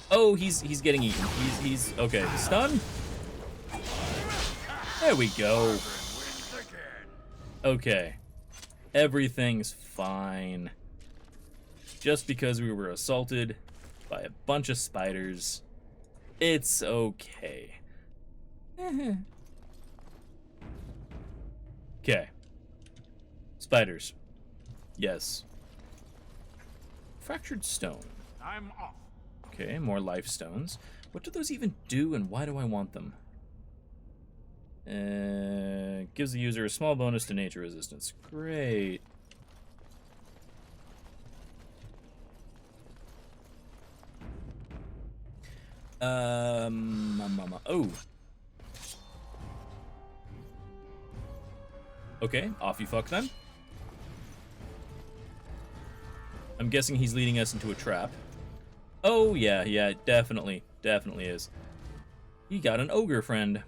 A: Oh, he's getting eaten. He's okay. Stun? There we go. Okay. Everything's fine. Just because we were assaulted by a bunch of spiders, it's okay. Okay. Spiders. Yes. Fractured stone.
D: I'm off.
A: Okay, more life stones. What do those even do and why do I want them? Gives the user a small bonus to nature resistance. Great. Oh. Okay, off you fuck then. I'm guessing he's leading us into a trap. Oh, yeah, definitely is. He got an ogre friend.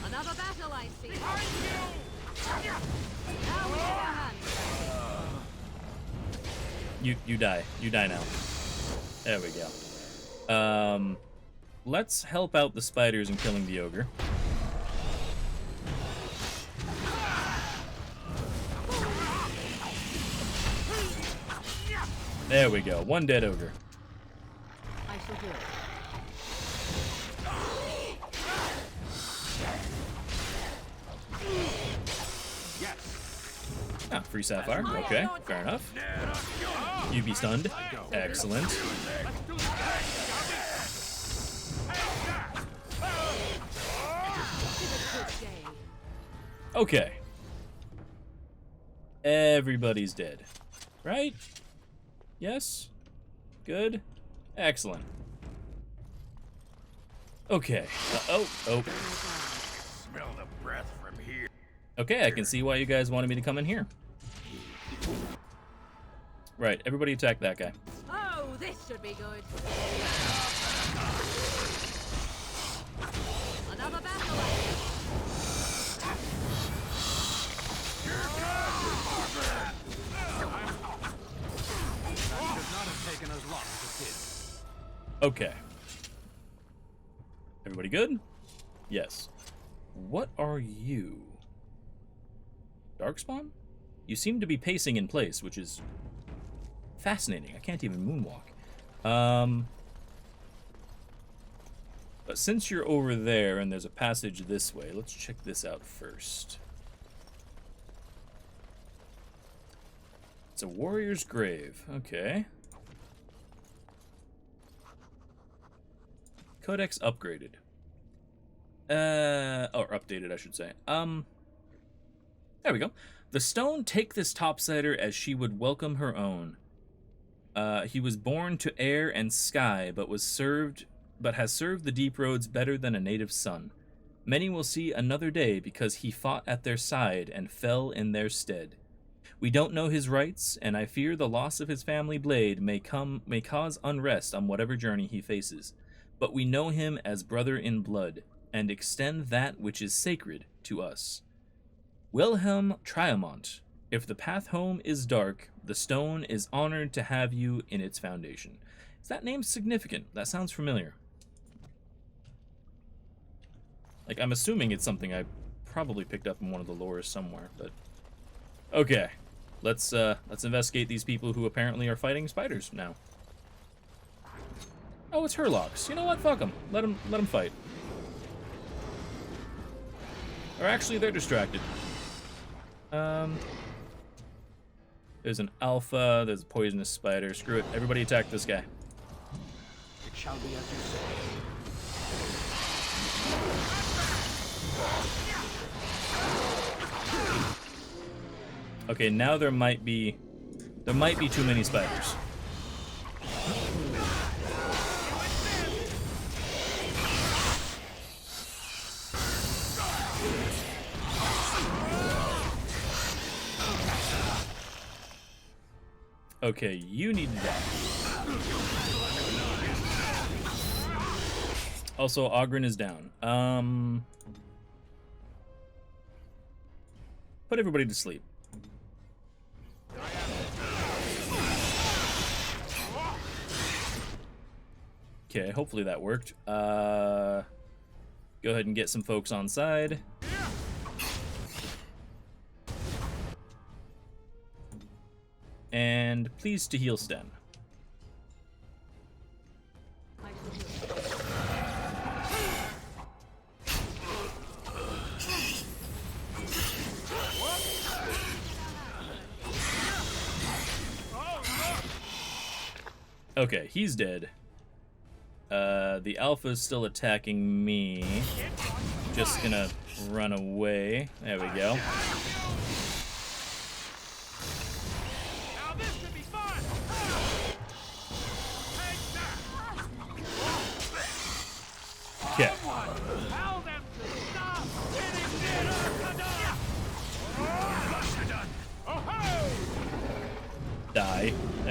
B: Another battle, I see. Now we have our hands.
A: You die. You die now. There we go. Let's help out the spiders in killing the ogre. There we go. One dead ogre.
B: I shall do it.
A: Ah, free sapphire. Okay, fair enough. You be stunned. Excellent. Okay. Everybody's dead. Right? Yes? Good? Excellent. Okay. Oh.
G: Smell the breath from here.
A: Okay, I can see why you guys wanted me to come in here. Right, everybody attack that guy.
B: Oh, this should be good. Another battle.
A: Okay. Everybody good? Yes. What are you? Darkspawn? You seem to be pacing in place, which is fascinating. I can't even moonwalk. But since you're over there and there's a passage this way, let's check this out first. It's a warrior's grave. Okay. Codex upgraded. Or updated, I should say. There we go. The stone take this topsider as she would welcome her own. He was born to air and sky, but has served the deep roads better than a native son. Many will see another day because he fought at their side and fell in their stead. We don't know his rights, and I fear the loss of his family blade may cause unrest on whatever journey he faces. But we know him as brother in blood, and extend that which is sacred to us. Wilhelm Triamont, if the path home is dark, the stone is honored to have you in its foundation. Is that name significant? That sounds familiar. Like, I'm assuming it's something I probably picked up in one of the lores somewhere, but... Okay, let's investigate these people who apparently are fighting spiders now. Oh, it's Herlocks. You know what? Fuck them. Let them fight. Or actually, they're distracted. There's an alpha. There's a poisonous spider. Screw it. Everybody attack this guy.
F: It shall be as you say.
A: Okay, now there might be too many spiders. Okay, you need to die. Also, Ogren is down. Put everybody to sleep. Okay, hopefully that worked. Go ahead and get some folks on side. And please to heal Sten. Okay, he's dead. The alpha's still attacking me. Just gonna run away. There we go.
D: Now this should be fun.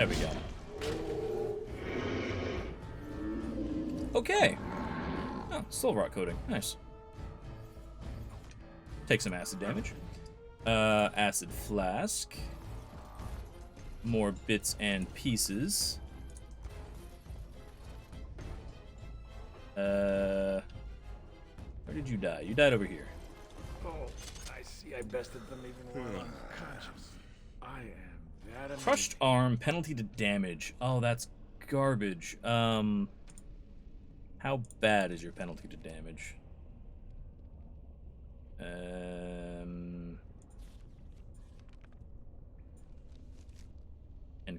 A: There we go. Okay. Oh, soul rot coating. Nice. Take some acid damage. Acid flask. More bits and pieces. Where did you die? You died over here.
D: Oh, I see I bested them even while unconscious. I am that amazing.
A: Crushed arm, penalty to damage. Oh, that's garbage. How bad is your penalty to damage? And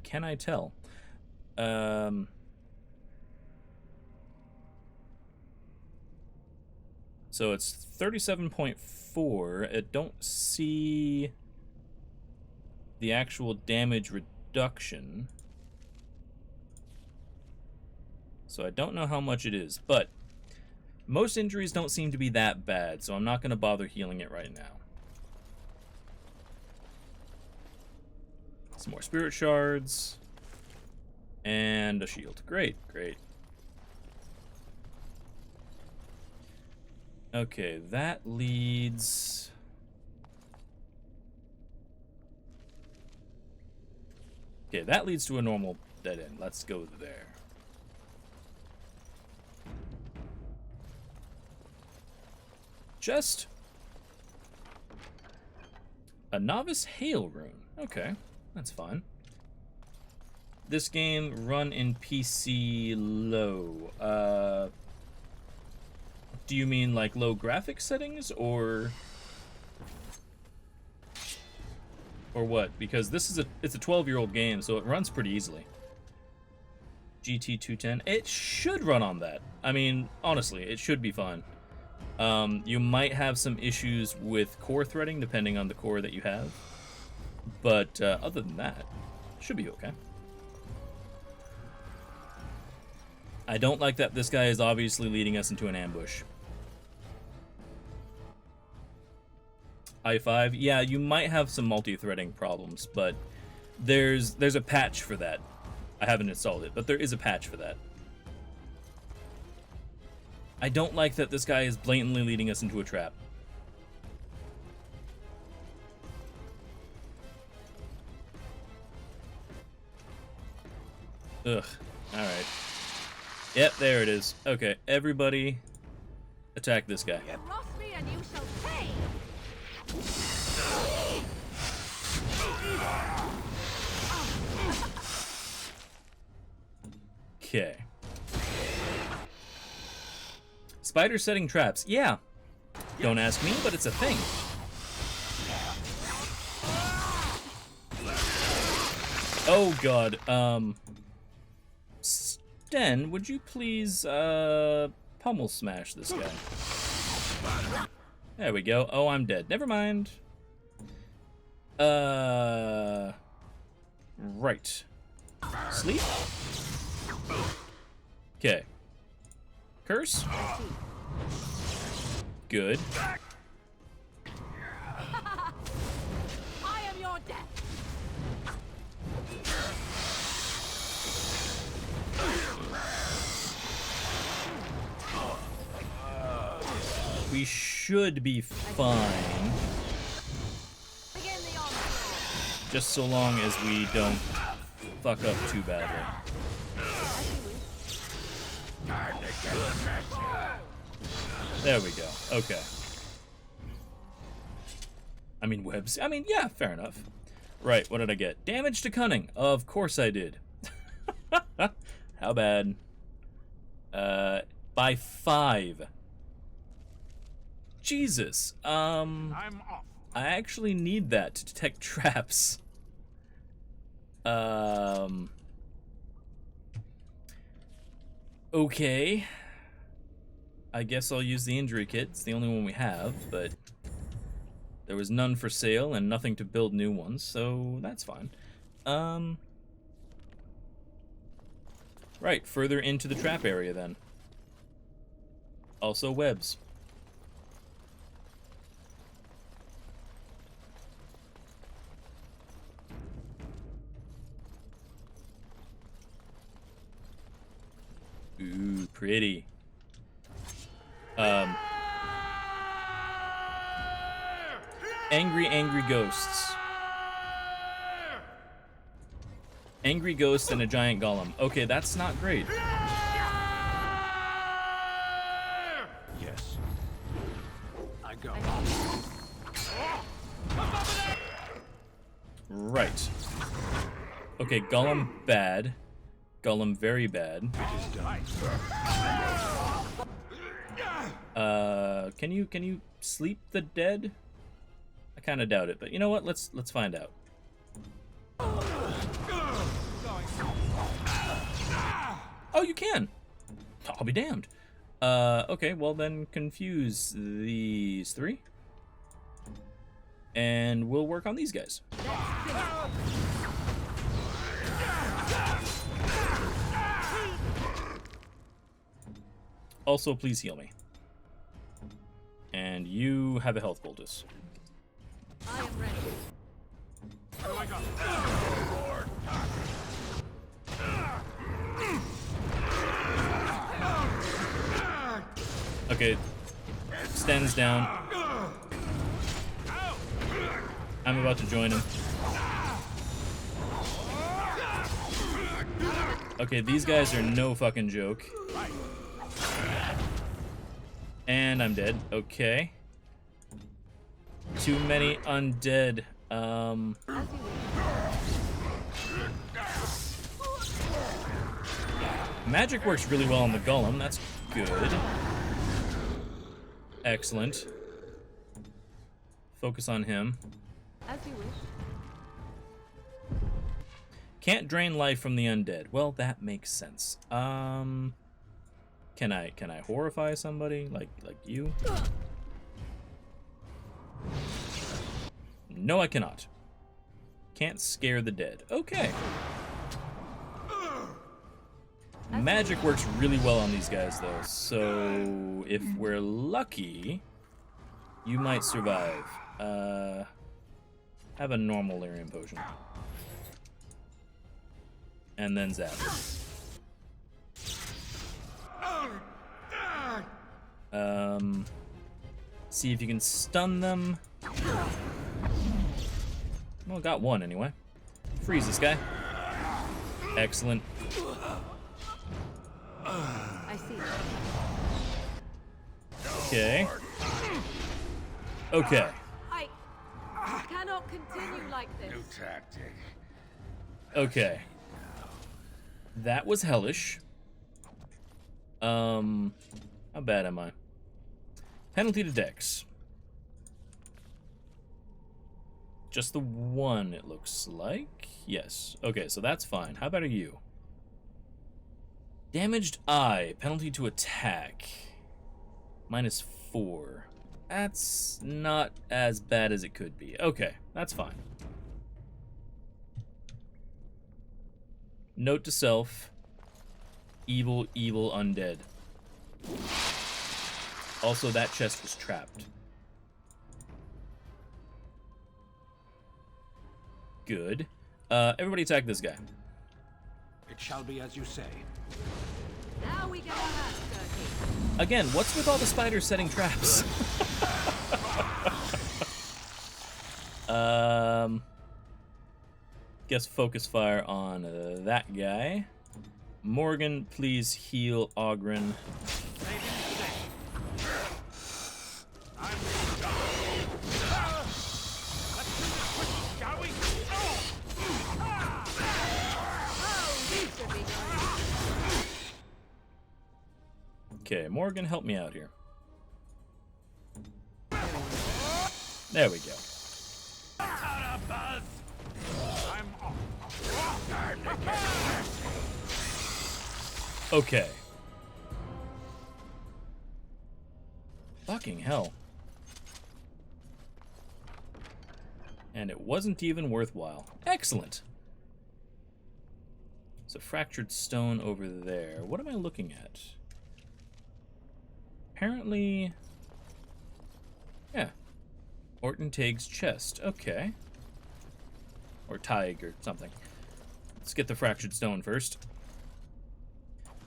A: can I tell? So it's 37.4. I don't see the actual damage reduction. So I don't know how much it is, but most injuries don't seem to be that bad, so I'm not going to bother healing it right now. Some more spirit shards. And a shield. Great, great. Okay, that leads... Okay, that leads to a normal dead end. Let's go there. Just a novice hail rune. Okay, that's fine. This game run in PC low. Do you mean like low graphic settings or what? Because this is it's a 12-year-old game, so it runs pretty easily. GT 210. It should run on that. I mean, honestly, it should be fine. You might have some issues with core threading depending on the core that you have, but other than that, should be okay. I don't like that this guy is obviously leading us into an ambush. I5, yeah, you might have some multi-threading problems, but there's a patch for that. I haven't installed it, but there is a patch for that. I don't like that this guy is blatantly leading us into a trap. Ugh, alright. Yep, there it is. Okay, everybody attack this guy.
H: Cross me and you shall pay!
A: Okay. Spider setting traps. Yeah. Don't ask me, but it's a thing. Oh god. Sten, would you please pummel smash this guy? There we go. Oh, I'm dead. Never mind. Right. Sleep? Okay. Curse? Good.
H: I am your death!
A: We should be fine.
H: Begin the onslaught.
A: Just so long as we don't fuck up too badly. There we go. Okay. I mean, webs. I mean, yeah, fair enough. Right, what did I get? Damage to cunning. Of course I did. How bad? By 5. Jesus.
D: I'm off.
A: I actually need that to detect traps. Okay. I guess I'll use the injury kit. It's the only one we have, but there was none for sale and nothing to build new ones, so that's fine. Right, further into the trap area then. Also webs. pretty. Angry ghosts. Angry ghosts and a giant golem. Okay, that's not great.
C: Yes. I go.
A: Right. Okay, golem bad. Golem very bad. Can you sleep the dead? I kind of doubt it, but you know what? Let's find out. Oh, you can. I'll be damned. Okay, well then confuse these three. And we'll work on these guys. Also, please heal me. And you have a health poultice.
B: I am ready.
A: Okay, stands down. I'm about to join him. Okay, these guys are no fucking joke. And I'm dead. Okay. Too many undead. Magic works really well on the golem. That's good. Excellent. Focus on him.
B: As you wish.
A: Can't drain life from the undead. Well, that makes sense. Can I horrify somebody like you? No, I cannot. Can't scare the dead. Okay. Magic works really well on these guys, though. So if we're lucky, you might survive. Have a normal Lyrium potion. And then zap. See if you can stun them. Well, got one anyway. Freeze this guy. Excellent.
B: I see.
A: Okay. Okay.
B: I cannot continue like this.
G: Tactic.
A: Okay. That was hellish. How bad am I? Penalty to Dex. Just the one, it looks like. Yes. Okay, so that's fine. How about you? Damaged eye. Penalty to attack. -4. That's not as bad as it could be. Okay, that's fine. Note to self. Evil, evil undead. Also, that chest was trapped. Good. Everybody attack this guy.
F: It shall be as you say.
B: Now we get our hands dirty.
A: Again, what's with all the spiders setting traps? Guess focus fire on that guy. Morgan, please heal Ogren. Okay, Morgan, help me out here. There we go. Okay. Fucking hell. And it wasn't even worthwhile. Excellent. There's a fractured stone over there. What am I looking at? Apparently... yeah. Orton Taig's chest. Okay. Or Taig or something. Let's get the fractured stone first.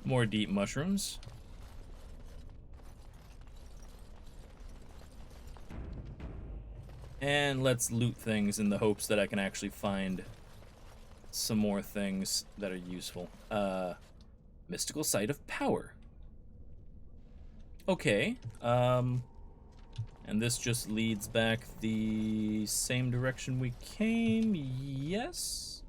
A: More deep mushrooms. And let's loot things in the hopes that I can actually find some more things that are useful. Mystical Site of Power. Okay. And this just leads back the same direction we came. Yes.